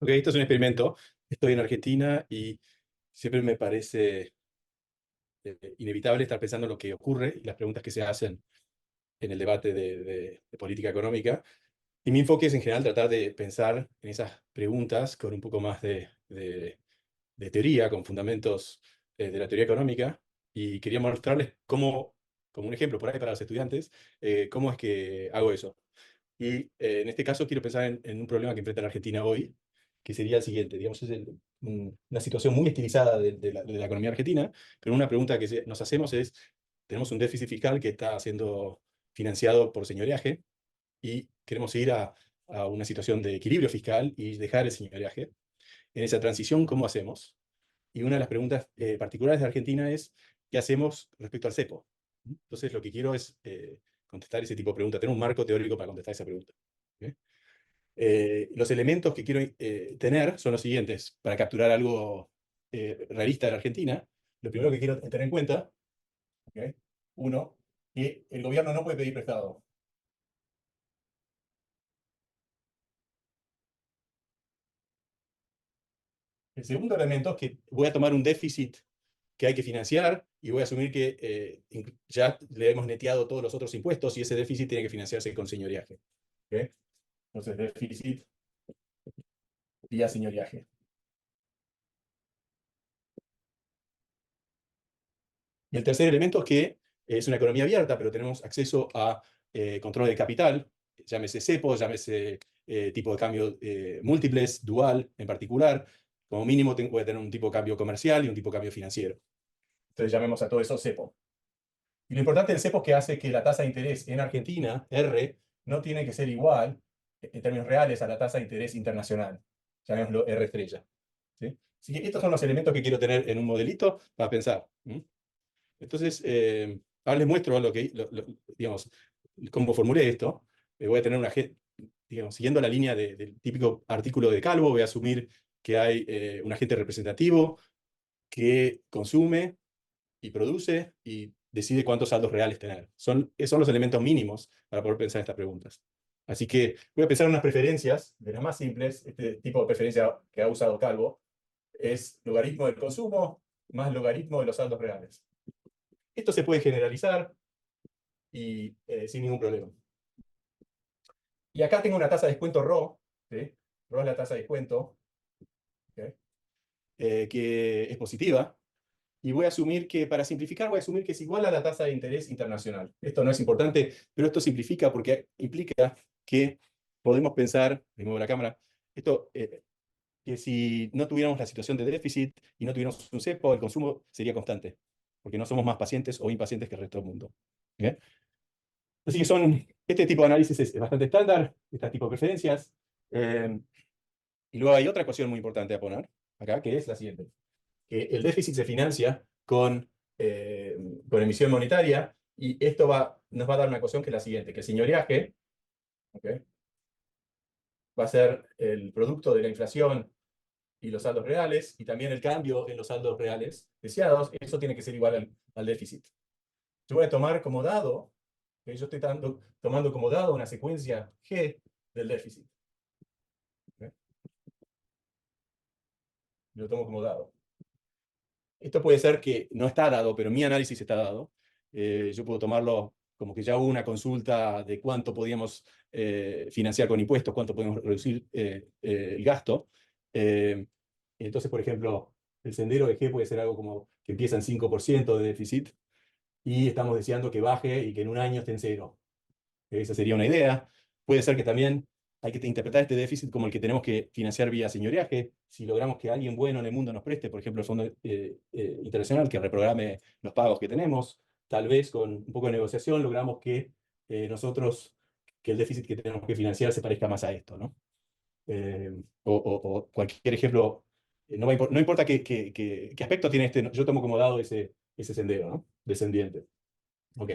Ok, esto es un experimento. Estoy en Argentina y siempre me parece inevitable estar pensando en lo que ocurre y las preguntas que se hacen en el debate de política económica. Y mi enfoque es en general tratar de pensar en esas preguntas con un poco más de teoría, con fundamentos de la teoría económica. Y quería mostrarles cómo, como un ejemplo por ahí para los estudiantes, cómo es que hago eso. Y en este caso quiero pensar en un problema que enfrenta la Argentina hoy, que sería el siguiente. Digamos, es una situación muy estilizada de la economía argentina, pero una pregunta que nos hacemos es, tenemos un déficit fiscal que está siendo financiado por señoreaje y queremos ir a una situación de equilibrio fiscal y dejar el señoreaje. En esa transición, ¿cómo hacemos? Y una de las preguntas particulares de Argentina es, ¿qué hacemos respecto al cepo? Entonces, lo que quiero es contestar ese tipo de preguntas, tener un marco teórico para contestar esa pregunta. ¿Ok? Los elementos que quiero tener son los siguientes. Para capturar algo realista de la Argentina, lo primero que quiero tener en cuenta, ¿ok? Uno, que el gobierno no puede pedir prestado. El segundo elemento es que voy a tomar un déficit que hay que financiar y voy a asumir que ya le hemos neteado todos los otros impuestos y ese déficit tiene que financiarse con señoriaje. ¿Ok? Entonces, déficit vía señoriaje. Y el tercer elemento es que es una economía abierta, pero tenemos acceso a control de capital, llámese cepo, llámese tipo de cambio múltiples, dual en particular. Como mínimo voy a tener un tipo de cambio comercial y un tipo de cambio financiero. Entonces llamemos a todo eso cepo. Y lo importante del cepo es que hace que la tasa de interés en Argentina, R, no tiene que ser igual en términos reales a la tasa de interés internacional. Llamémoslo R estrella. ¿Sí? Así que estos son los elementos que quiero tener en un modelito para pensar. Entonces, ahora les muestro digamos, cómo formulé esto. Voy a tener digamos, siguiendo la línea del típico artículo de Calvo, voy a asumir que hay un agente representativo que consume y produce y decide cuántos saldos reales tener. Son los elementos mínimos para poder pensar estas preguntas. Así que voy a pensar en unas preferencias, de las más simples. Este tipo de preferencia que ha usado Calvo es logaritmo del consumo más logaritmo de los saldos reales. Esto se puede generalizar y sin ningún problema. Y acá tengo una tasa de descuento ρ, ¿sí? ρ es la tasa de descuento, ¿okay? Que es positiva. Y voy a asumir que, para simplificar, voy a asumir que es igual a la tasa de interés internacional. Esto no es importante, pero esto simplifica porque implica que podemos pensar, de nuevo la cámara, esto, que si no tuviéramos la situación de déficit y no tuviéramos un cepo, el consumo sería constante, porque no somos más pacientes o impacientes que el resto del mundo. ¿Okay? Así que este tipo de análisis es bastante estándar, este tipo de preferencias. Y luego hay otra ecuación muy importante a poner acá, que es la siguiente. Que el déficit se financia con emisión monetaria, y esto nos va a dar una ecuación que es la siguiente, que el señoreaje, ¿okay?, va a ser el producto de la inflación y los saldos reales, y también el cambio en los saldos reales deseados. Eso tiene que ser igual al déficit. Yo voy a tomar como dado, que yo estoy tomando como dado una secuencia G del déficit. ¿Okay? Lo tomo como dado. Esto puede ser que no está dado, pero mi análisis está dado. Yo puedo tomarlo como que ya hubo una consulta de cuánto podíamos financiar con impuestos, cuánto podemos reducir el gasto. Entonces, por ejemplo, el sendero de G puede ser algo como que empieza en 5% de déficit y estamos deseando que baje y que en un año esté en cero. Esa sería una idea. Puede ser que también hay que interpretar este déficit como el que tenemos que financiar vía señoreaje. Si logramos que alguien bueno en el mundo nos preste, por ejemplo, el Fondo Internacional, que reprograme los pagos que tenemos, tal vez con un poco de negociación logramos que que el déficit que tenemos que financiar se parezca más a esto, ¿no? O cualquier ejemplo, no importa qué aspecto tiene este, yo tomo como dado ese sendero, ¿no? Descendiente. Ok.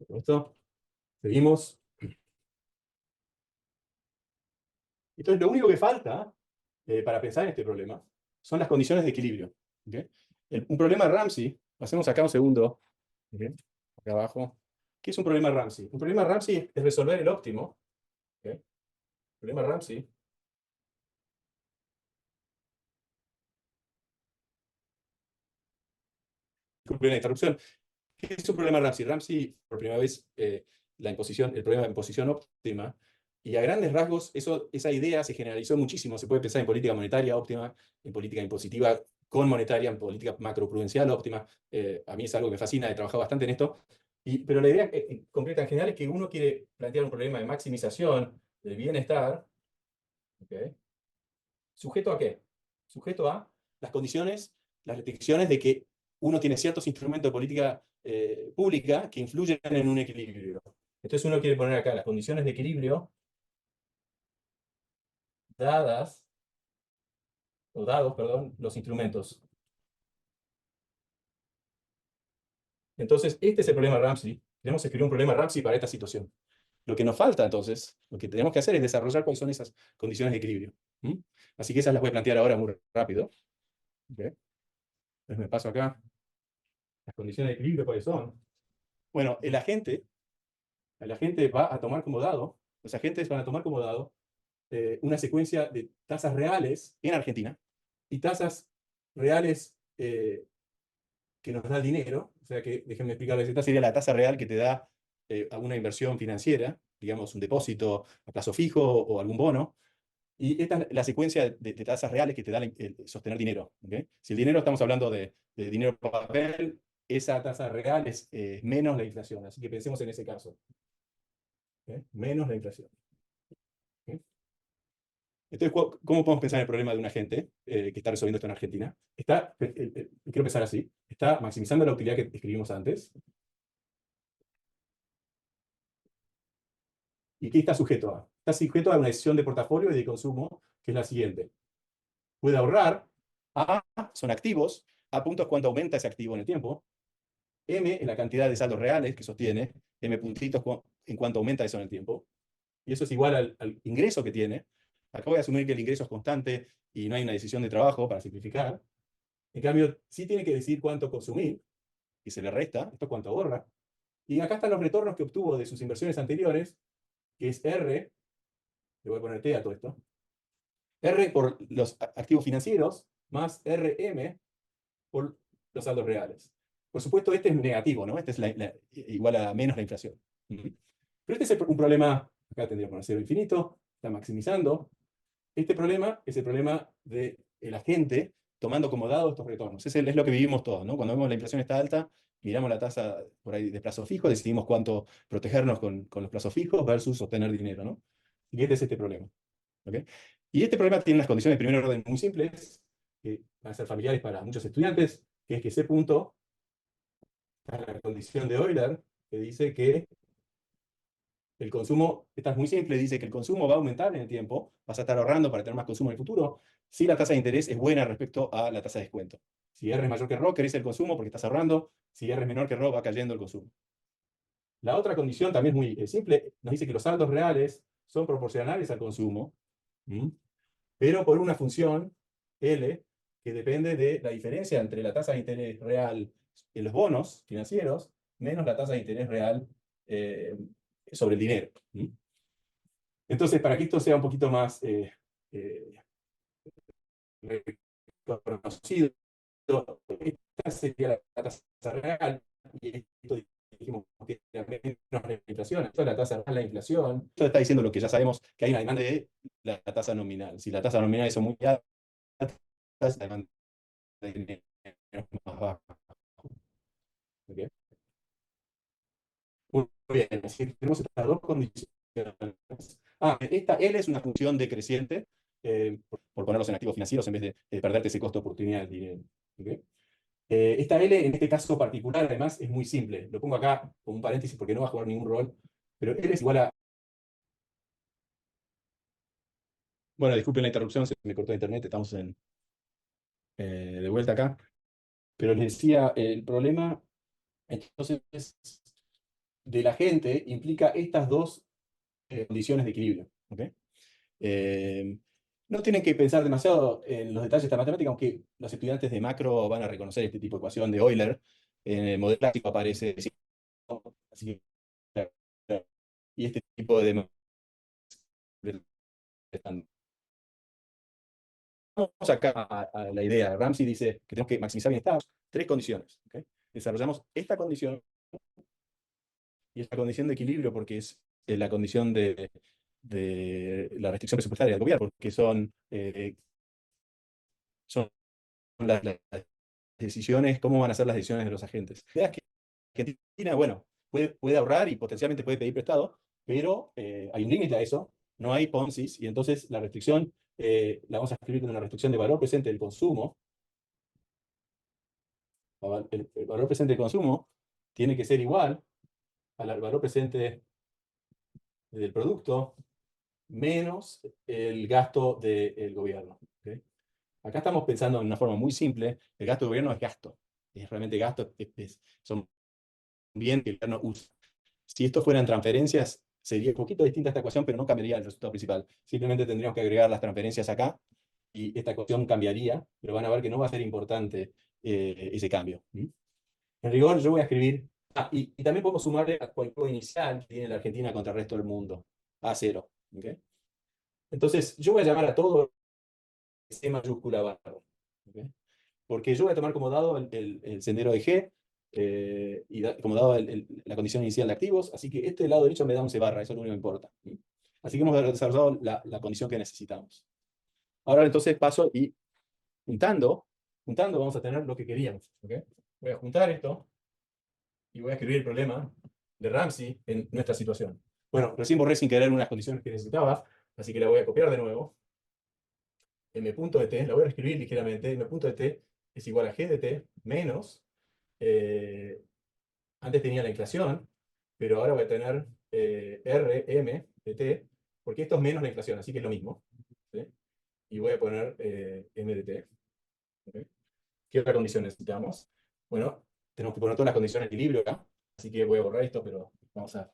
Con esto, seguimos. Entonces, lo único que falta para pensar en este problema son las condiciones de equilibrio. ¿Okay? Un problema de Ramsey, pasemos acá un segundo, ¿okay?, acá abajo. ¿Qué es un problema de Ramsey? Un problema de Ramsey es resolver el óptimo. ¿Okay? El problema de Ramsey disculpen la interrupción. ¿Qué es un problema Ramsey? Ramsey, por primera vez, el problema de imposición óptima, y a grandes rasgos, esa idea se generalizó muchísimo. Se puede pensar en política monetaria óptima, en política impositiva con monetaria, en política macroprudencial óptima. A mí es algo que me fascina, he trabajado bastante en esto. Pero la idea concreta en general es que uno quiere plantear un problema de maximización del bienestar. ¿Okay? ¿Sujeto a qué? Sujeto a las condiciones, las restricciones de que uno tiene ciertos instrumentos de política pública que influyen en un equilibrio. Entonces uno quiere poner acá las condiciones de equilibrio dadas, o dados, perdón, los instrumentos. Entonces, este es el problema Ramsey. Tenemos que escribir un problema Ramsey para esta situación. Lo que nos falta, entonces, lo que tenemos que hacer es desarrollar cuáles son esas condiciones de equilibrio. ¿Mm? Así que esas las voy a plantear ahora muy rápido. ¿Okay? Entonces me paso acá. Las condiciones de equilibrio, ¿cuáles son? Bueno, el agente va a tomar como dado, los agentes van a tomar como dado una secuencia de tasas reales en Argentina y tasas reales que nos da el dinero. O sea que, déjenme explicarles, esta sería la tasa real que te da alguna inversión financiera, digamos un depósito a plazo fijo o algún bono. Y esta es la secuencia de tasas reales que te da el sostener dinero. ¿Okay? Si el dinero, estamos hablando de dinero papel, esa tasa real es menos la inflación. Así que pensemos en ese caso. ¿Okay? Menos la inflación. ¿Okay? Entonces, ¿cómo podemos pensar en el problema de un agente que está resolviendo esto en Argentina? Quiero pensar así, está maximizando la utilidad que escribimos antes. ¿Y qué está sujeto a? Está sujeto a una decisión de portafolio y de consumo, que es la siguiente. Puede ahorrar, A son activos, A punto es cuánto aumenta ese activo en el tiempo, M es la cantidad de saldos reales que sostiene, M puntitos en cuánto aumenta eso en el tiempo, y eso es igual al ingreso que tiene. Acá voy a asumir que el ingreso es constante y no hay una decisión de trabajo para simplificar. En cambio, sí tiene que decir cuánto consumir, y se le resta, esto es cuánto ahorra. Y acá están los retornos que obtuvo de sus inversiones anteriores, que es R, le voy a poner T a todo esto, R por los activos financieros, más RM por los saldos reales. Por supuesto, este es negativo, ¿no? Este es igual a menos la inflación. Pero este es un problema, acá tendría que poner cero infinito, está maximizando. Este problema es el problema del agente tomando como dado estos retornos. Es lo que vivimos todos, ¿no? Cuando vemos la inflación está alta, miramos la tasa por ahí de plazo fijo, decidimos cuánto protegernos con los plazos fijos versus obtener dinero, ¿no? Y este es este problema. ¿Okay? Y este problema tiene unas condiciones de primer orden muy simples, que van a ser familiares para muchos estudiantes, que es que ese punto es la condición de Euler, que dice que el consumo, esta es muy simple, dice que el consumo va a aumentar en el tiempo, vas a estar ahorrando para tener más consumo en el futuro, si la tasa de interés es buena respecto a la tasa de descuento. Si R es mayor que ρ, crece el consumo porque estás ahorrando, si R es menor que ρ, va cayendo el consumo. La otra condición también es muy simple, nos dice que los saldos reales son proporcionales al consumo, pero por una función L que depende de la diferencia entre la tasa de interés real en los bonos financieros menos la tasa de interés real sobre el dinero. Entonces, para que esto sea un poquito más reconocido, esta sería la tasa real, y esto dijimos que era menos la inflación, esto es la tasa real, la inflación. Esto está diciendo lo que ya sabemos, que hay una demanda de la tasa nominal. Si la tasa nominal es muy alta, la demanda de dinero es más baja. ¿Okay? Muy bien, así que tenemos estas dos condiciones. Esta L es una función decreciente, por ponerlos en activos financieros en vez de perderte ese costo de oportunidad del dinero. ¿Okay? Esta L, en este caso particular, además, es muy simple. Lo pongo acá como un paréntesis porque no va a jugar ningún rol. Pero L es igual a... Bueno, disculpen la interrupción, se me cortó internet, estamos de vuelta acá. Pero les decía, el problema, entonces, de la gente implica estas dos condiciones de equilibrio. ¿Okay? No tienen que pensar demasiado en los detalles de esta matemática, aunque los estudiantes de macro van a reconocer este tipo de ecuación de Euler. En el modelo clásico aparece así que, y este tipo de... Vamos acá a la idea. Ramsey dice que tenemos que maximizar bienestar. Tres condiciones. ¿Okay? desarrollamos esta condición, y esta condición de equilibrio, porque es la condición de la restricción presupuestaria del gobierno, porque son las decisiones, cómo van a ser las decisiones de los agentes. La idea es que Argentina, bueno, puede ahorrar y potencialmente puede pedir prestado, pero hay un límite a eso, no hay Ponzi, y entonces la restricción la vamos a escribir con una restricción de valor presente del consumo. El valor presente del consumo tiene que ser igual al valor presente del producto menos el gasto del gobierno. ¿Okay? Acá estamos pensando en una forma muy simple, el gasto del gobierno es gasto, es realmente gasto, son bien que el gobierno usa. Si esto fueran transferencias, sería un poquito distinta esta ecuación, pero no cambiaría el resultado principal. Simplemente tendríamos que agregar las transferencias acá, y esta ecuación cambiaría, pero van a ver que no va a ser importante ese cambio. En rigor, yo voy a escribir, y también podemos sumarle al juego inicial que tiene la Argentina contra el resto del mundo, A0. ¿Okay? Entonces, yo voy a llamar a todo C mayúscula barra. ¿Okay? Porque yo voy a tomar como dado el sendero de G, y como dado la condición inicial de activos, así que este lado derecho me da un C barra, eso es lo único que importa. Así que hemos desarrollado la condición que necesitamos. Ahora entonces paso y juntando vamos a tener lo que queríamos. ¿Okay? Voy a juntar esto y voy a escribir el problema de Ramsey en nuestra situación. Bueno, recién borré sin querer unas condiciones que necesitaba, así que la voy a copiar de nuevo. M punto de t, la voy a reescribir ligeramente, M punto de t es igual a G de t menos, antes tenía la inflación, pero ahora voy a tener Rm de t, porque esto es menos la inflación, así que es lo mismo. ¿Sí? Y voy a poner M de t. ¿Okay? ¿Qué otra condición necesitamos? Bueno, tenemos que poner todas las condiciones de equilibrio acá, así que voy a borrar esto, pero vamos a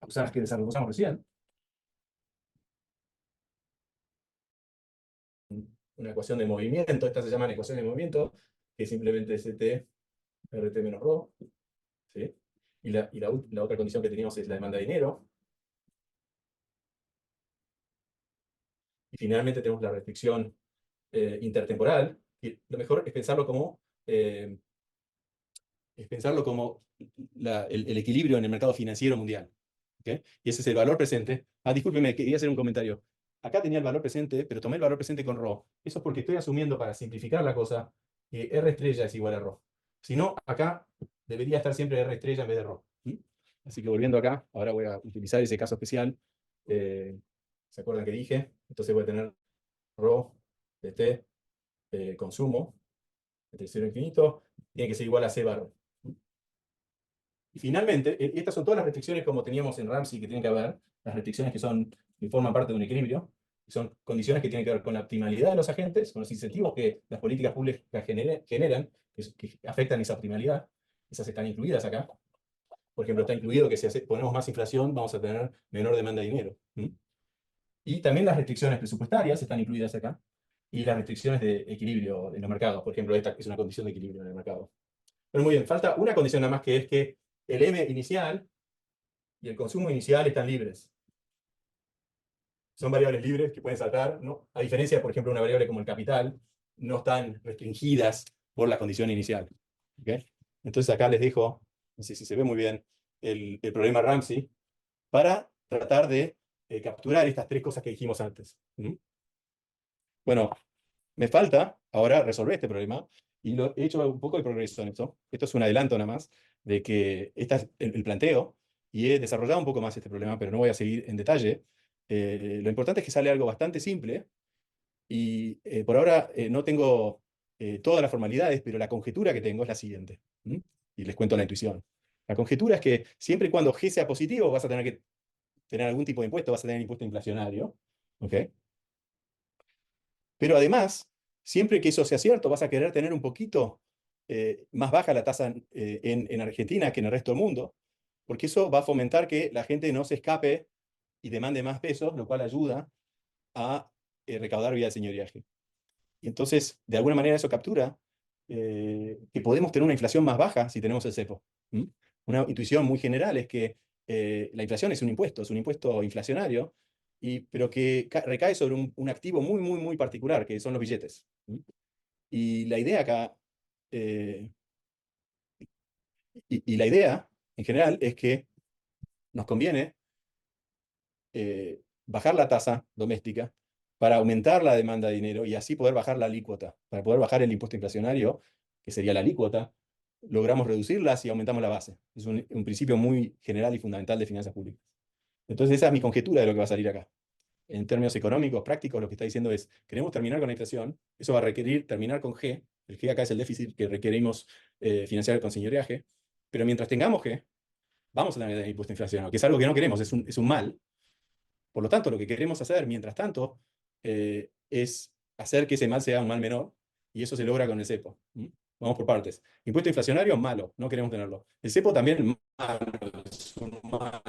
usar las que desarrollamos recién. Una ecuación de movimiento, estas se llaman ecuaciones de movimiento, que simplemente es T, RT menos ρ. ¿Sí? Y la otra condición que teníamos es la demanda de dinero. Y finalmente tenemos la restricción intertemporal. Y lo mejor es pensarlo como, el equilibrio en el mercado financiero mundial. ¿Okay? Y ese es el valor presente. Discúlpeme, quería hacer un comentario. Acá tenía el valor presente, pero tomé el valor presente con ρ. Eso es porque estoy asumiendo, para simplificar la cosa, que R estrella es igual a ρ. Si no, acá debería estar siempre R estrella en vez de ρ. Así que volviendo acá, ahora voy a utilizar ese caso especial. ¿Se acuerdan que dije? Entonces voy a tener ρ de t consumo, entre 0 e infinito, tiene que ser igual a c bar. Y finalmente, estas son todas las restricciones como teníamos en Ramsey que tienen que haber, las restricciones que forman parte de un equilibrio, que son condiciones que tienen que ver con la optimalidad de los agentes, con los incentivos que las políticas públicas generan, que afectan esa optimalidad. Esas están incluidas acá. Por ejemplo, está incluido que si ponemos más inflación, vamos a tener menor demanda de dinero. Y también las restricciones presupuestarias están incluidas acá, y las restricciones de equilibrio en los mercados. Por ejemplo, esta es una condición de equilibrio en el mercado. Pero muy bien, falta una condición nada más, que es que el M inicial y el consumo inicial están libres. Son variables libres que pueden saltar, ¿no? A diferencia, por ejemplo, de una variable como el capital, no están restringidas por la condición inicial. ¿Okay? Entonces acá les dejo, no sé si se ve muy bien, el problema Ramsey, para tratar de capturar estas tres cosas que dijimos antes. Bueno, me falta ahora resolver este problema, y he hecho un poco de progreso en esto. Esto es un adelanto nada más de que este es el planteo, y he desarrollado un poco más este problema, pero no voy a seguir en detalle. Lo importante es que sale algo bastante simple, y por ahora no tengo todas las formalidades, pero la conjetura que tengo es la siguiente. Y les cuento la intuición. La conjetura es que siempre y cuando G sea positivo, vas a tener que tener algún tipo de impuesto, vas a tener impuesto inflacionario. ¿Ok? Pero además, siempre que eso sea cierto, vas a querer tener un poquito más baja la tasa en Argentina que en el resto del mundo, porque eso va a fomentar que la gente no se escape y demande más pesos, lo cual ayuda a recaudar vía de señoriaje. Y entonces, de alguna manera, eso captura que podemos tener una inflación más baja si tenemos el cepo. Una intuición muy general es que la inflación es un impuesto inflacionario, pero que recae sobre un activo muy, muy, muy particular, que son los billetes. Y la idea acá Y la idea, en general, es que nos conviene bajar la tasa doméstica para aumentar la demanda de dinero y así poder bajar la alícuota. Para poder bajar el impuesto inflacionario, que sería la alícuota, logramos reducirlas y aumentamos la base. Es un principio muy general y fundamental de finanzas públicas. Entonces, esa es mi conjetura de lo que va a salir acá. En términos económicos, prácticos, lo que está diciendo es, queremos terminar con la inflación, eso va a requerir terminar con G, el G acá es el déficit que requerimos financiar con señoreaje, pero mientras tengamos G, vamos a tener el impuesto inflacionario, que es algo que no queremos, es un mal. Por lo tanto, lo que queremos hacer, mientras tanto, es hacer que ese mal sea un mal menor, y eso se logra con el cepo. Vamos por partes. Impuesto inflacionario, malo, no queremos tenerlo. El cepo también malo, es un mal.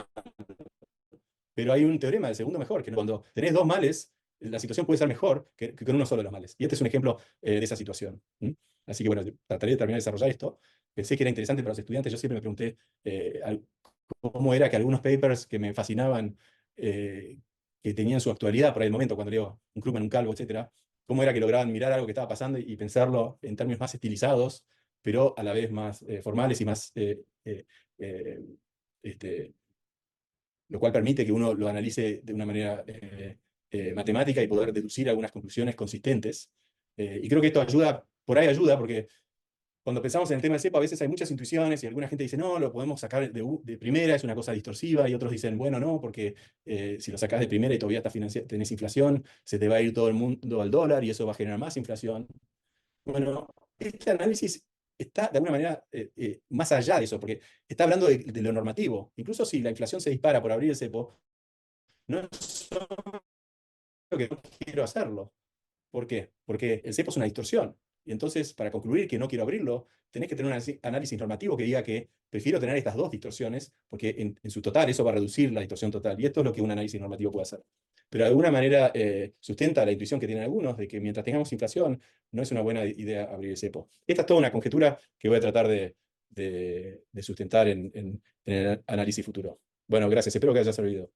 Pero hay un teorema del segundo mejor, que cuando tenés dos males, la situación puede ser mejor que con uno solo de los males. Y este es un ejemplo de esa situación. Así que bueno, trataré de terminar de desarrollar esto. Pensé que era interesante para los estudiantes. Yo siempre me pregunté cómo era que algunos papers que me fascinaban, que tenían su actualidad por ahí el momento, cuando leo un Krugman, un Calvo, etcétera, cómo era que lograban mirar algo que estaba pasando y pensarlo en términos más estilizados, pero a la vez más formales y más este, lo cual permite que uno lo analice de una manera matemática y poder deducir algunas conclusiones consistentes. Y creo que esto ayuda, por ahí ayuda, porque cuando pensamos en el tema del cepo, a veces hay muchas intuiciones y alguna gente dice, no, lo podemos sacar de primera, es una cosa distorsiva, y otros dicen, bueno, no, porque si lo sacás de primera y todavía tenés inflación, se te va a ir todo el mundo al dólar y eso va a generar más inflación. Bueno, este análisis está de alguna manera más allá de eso, porque está hablando de lo normativo. Incluso si la inflación se dispara por abrir el cepo, no es solo que no quiero hacerlo. ¿Por qué? Porque el cepo es una distorsión. Y entonces, para concluir que no quiero abrirlo, tenés que tener un análisis normativo que diga que prefiero tener estas dos distorsiones, porque en su total eso va a reducir la distorsión total. Y esto es lo que un análisis normativo puede hacer. Pero de alguna manera sustenta la intuición que tienen algunos de que mientras tengamos inflación, no es una buena idea abrir el cepo. Esta es toda una conjetura que voy a tratar de sustentar en el análisis futuro. Bueno, gracias. Espero que haya servido.